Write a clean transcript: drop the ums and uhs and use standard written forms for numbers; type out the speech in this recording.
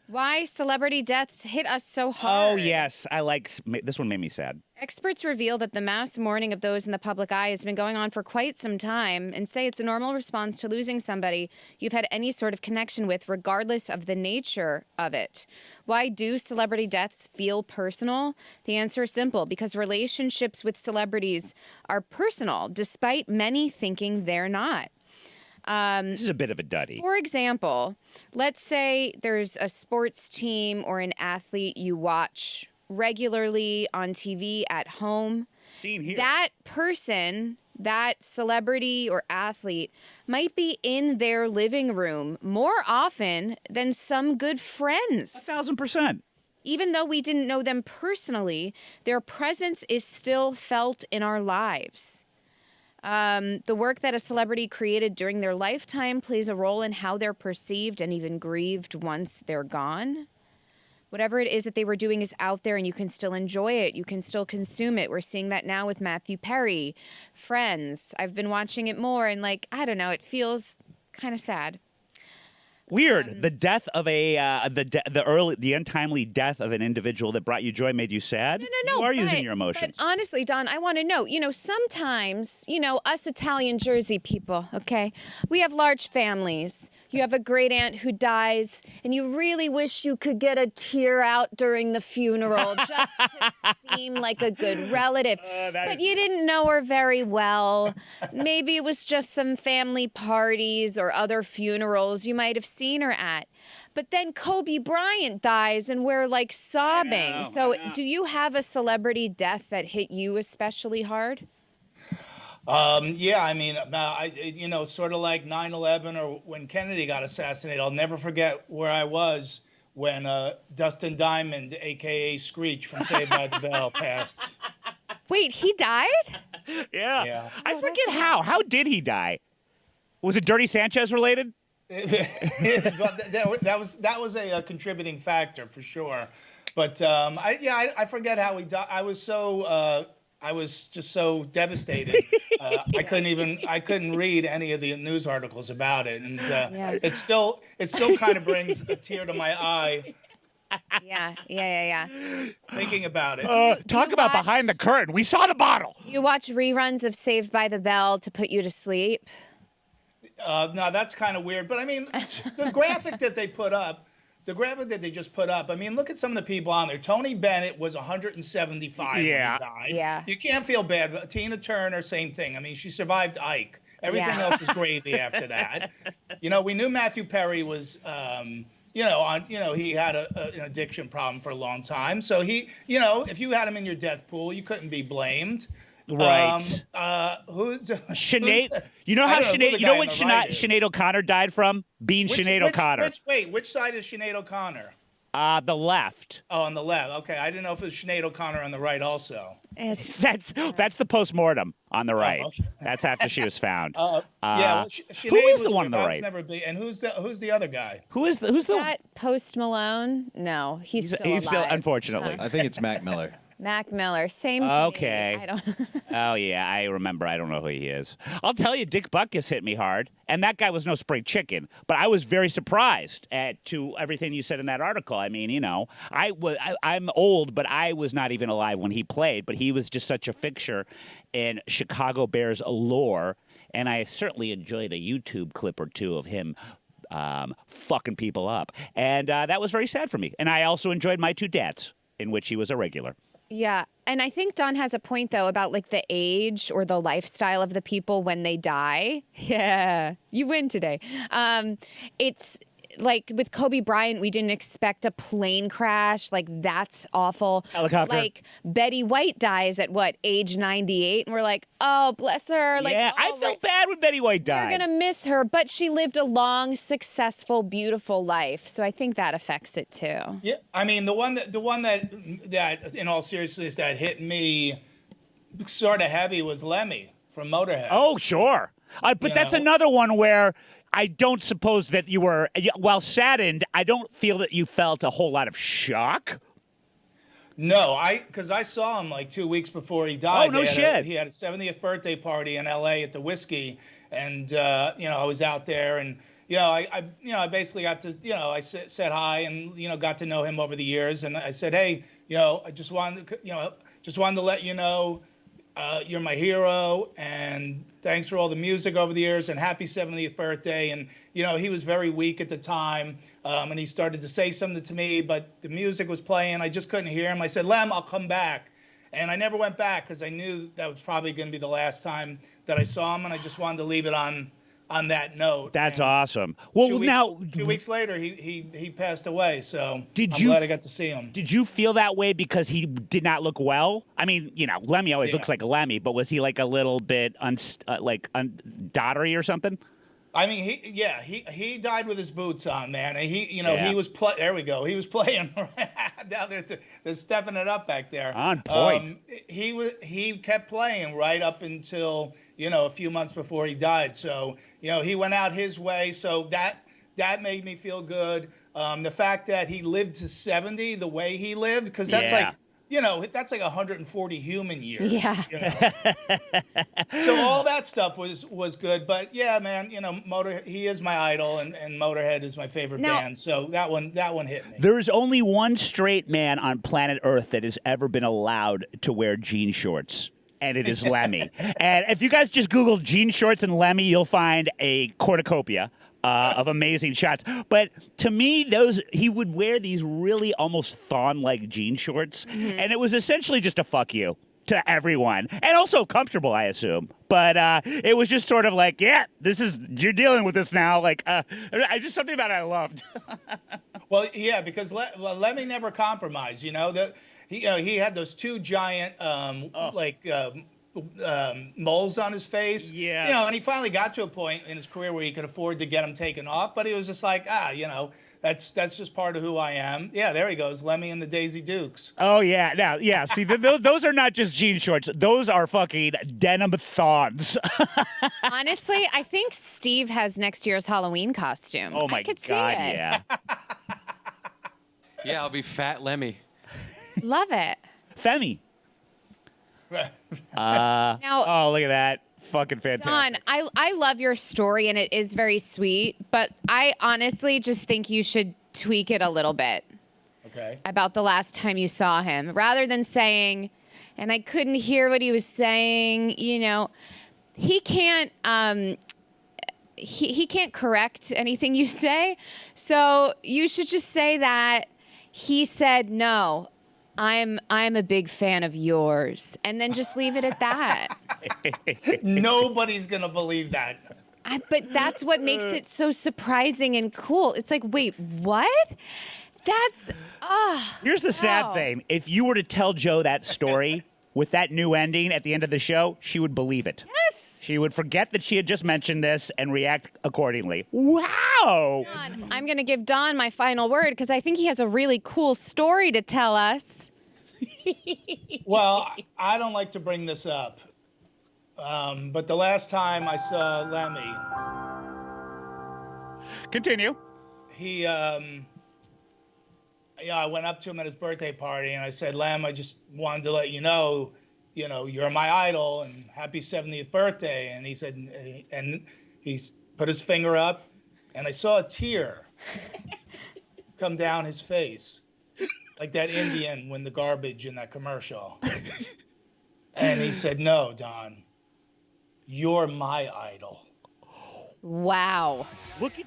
Why celebrity deaths hit us so hard. Oh, yes. This one made me sad. Experts reveal that the mass mourning of those in the public eye has been going on for quite some time and say it's a normal response to losing somebody you've had any sort of connection with, regardless of the nature of it. Why do celebrity deaths feel personal? The answer is simple, because relationships with celebrities are personal, despite many thinking they're not. This is a bit of a duddy. For example, let's say there's a sports team or an athlete you watch regularly on TV at home. Seen here. That person, that celebrity or athlete, might be in their living room more often than some good friends. 1,000%. Even though we didn't know them personally, their presence is still felt in our lives. The work that a celebrity created during their lifetime plays a role in how they're perceived and even grieved once they're gone. Whatever it is that they were doing is out there and you can still enjoy it. You can still consume it. We're seeing that now with Matthew Perry, Friends. I've been watching it more and I don't know, it feels kind of sad. Weird. The death of the untimely death of an individual that brought you joy made you sad? No. You are using your emotions. But honestly, Don, I want to know, sometimes, us Italian Jersey people, okay, we have large families. You have a great aunt who dies, and you really wish you could get a tear out during the funeral just to seem like a good relative. But you didn't know her very well. Maybe it was just some family parties or other funerals you might have seen her at. But then Kobe Bryant dies and we're sobbing. I know. Do you have a celebrity death that hit you especially hard? Yeah, I mean, sort of like 9/11 or when Kennedy got assassinated. I'll never forget where I was when Dustin Diamond, a.k.a. Screech from Saved by the Bell, passed. Wait, he died? Yeah. I forget how. How did he die? Was it Dirty Sanchez related? that was a contributing factor for sure, but I forget how he died. I was just so devastated. I couldn't read any of the news articles about it, and it still kind of brings a tear to my eye. Yeah. Thinking about it. Talk about behind the curtain. We saw the bottle. Do you watch reruns of Saved by the Bell to put you to sleep? No, that's kind of weird. But I mean, the graphic that they just put up, I mean, look at some of the people on there. Tony Bennett was 175 when he died. Yeah. You can't feel bad. But Tina Turner, same thing. I mean, she survived Ike. Everything else was gravy after that. We knew Matthew Perry was, he had an addiction problem for a long time. So if you had him in your death pool, you couldn't be blamed. Right. Sinead. You know how Sinead? You know what Sinead O'Connor died from? Sinead O'Connor. Which side is Sinead O'Connor? The left. Oh, on the left. Okay, I didn't know if it was Sinead O'Connor on the right also. That's the postmortem on the right. Okay. That's after she was found. Sinead who is the one on the right? And who's the other guy? Who's the Post Malone? No, he's still alive. Unfortunately. I think it's Mac Miller. Mac Miller, same to okay. me. I don't. Oh yeah, I remember. I don't know who he is. I'll tell you, Dick Butkus hit me hard, and that guy was no spring chicken. But I was very surprised to everything you said in that article. I mean, I'm old, but I was not even alive when he played. But he was just such a fixture in Chicago Bears lore, and I certainly enjoyed a YouTube clip or two of him fucking people up, and that was very sad for me. And I also enjoyed My Two Dads, in which he was a regular. Yeah. And I think Don has a point, though, about the age or the lifestyle of the people when they die. Yeah. You win today. It's with Kobe Bryant, we didn't expect a plane crash. That's awful. Helicopter. Betty White dies at age 98. And we're oh, bless her. I felt bad when Betty White died. We're going to miss her. But she lived a long, successful, beautiful life. So I think that affects it, too. Yeah. I mean, the one that in all seriousness, that hit me sort of heavy was Lemmy from Motorhead. Oh, sure. But that's another one where I don't suppose that you were, while saddened, I don't feel that you felt a whole lot of shock. No, because I saw him 2 weeks before he died. Oh, no shit. He had a 70th birthday party in L.A. at the Whiskey, and I was out there, and I basically got to, I said hi, and got to know him over the years, and I said, hey, I just wanted to let you know. You're my hero, and thanks for all the music over the years, and happy 70th birthday. And, he was very weak at the time, and he started to say something to me, but the music was playing. I just couldn't hear him. I said, Lem, I'll come back. And I never went back because I knew that was probably going to be the last time that I saw him, and I just wanted to leave it on that note. That's And awesome. Well, now 2 weeks later, he passed away. So Did I'm you glad I got to see him. Did you feel that way because he did not look well? I mean, Lemmy always looks like a Lemmy, but was he like a little bit dottery or something? I mean, he died with his boots on, man. And he was there we go. He was playing down there. They're stepping it up back there. On point. He kept playing right up until a few months before he died. So he went out his way. So that made me feel good. The fact that he lived to 70 the way he lived, because that's like. That's like 140 human years. Yeah. So all that stuff was good, but yeah, man, he is my idol, and Motorhead is my favorite band. So that one hit me. There is only one straight man on planet Earth that has ever been allowed to wear jean shorts. And it is Lemmy. And if you guys just Google jean shorts and Lemmy, you'll find a cornucopia of amazing shots. But to me, he would wear these really almost thon-like jean shorts, and it was essentially just a fuck you to everyone, and also comfortable, I assume. But it was just sort of like, yeah, you're dealing with this now. Like, just something about it I loved. Well, yeah, because Lemmy never compromised. He had those two giant moles on his face. Yes. And he finally got to a point in his career where he could afford to get them taken off, but he was just like, that's just part of who I am. Yeah, there he goes, Lemmy and the Daisy Dukes. Oh, yeah. Now, yeah, see, those are not just jean shorts. Those are fucking denim thons. Honestly, I think Steve has next year's Halloween costume. Oh, my I could God, see it. yeah. Yeah, I'll be Fat Lemmy. Love it. Femi. Now, Oh, look at that. Fucking fantastic. Don, I love your story, and it is very sweet, but I honestly just think you should tweak it a little bit Okay. about the last time you saw him. Rather than saying, and I couldn't hear what he was saying, he can't he can't correct anything you say. So you should just say that he said, no, I'm a big fan of yours, and then just leave it at that. Nobody's going to believe that. But that's what makes it so surprising and cool. It's like, wait, what? That's, Here's the sad wow. thing. If you were to tell Joe that story with that new ending at the end of the show, she would believe it. Yes. She would forget that she had just mentioned this and react accordingly. Wow. Don, I'm going to give Don my final word because I think he has a really cool story to tell us. Well, I don't like to bring this up, but the last time I saw Lemmy, Continue. he, I went up to him at his birthday party and I said, Lem, I just wanted to let you know, you're my idol and happy 70th birthday. And he said, and he put his finger up and I saw a tear come down his face, like that Indian when the garbage in that commercial. And he said, no, Don, you're my idol. Wow. Look at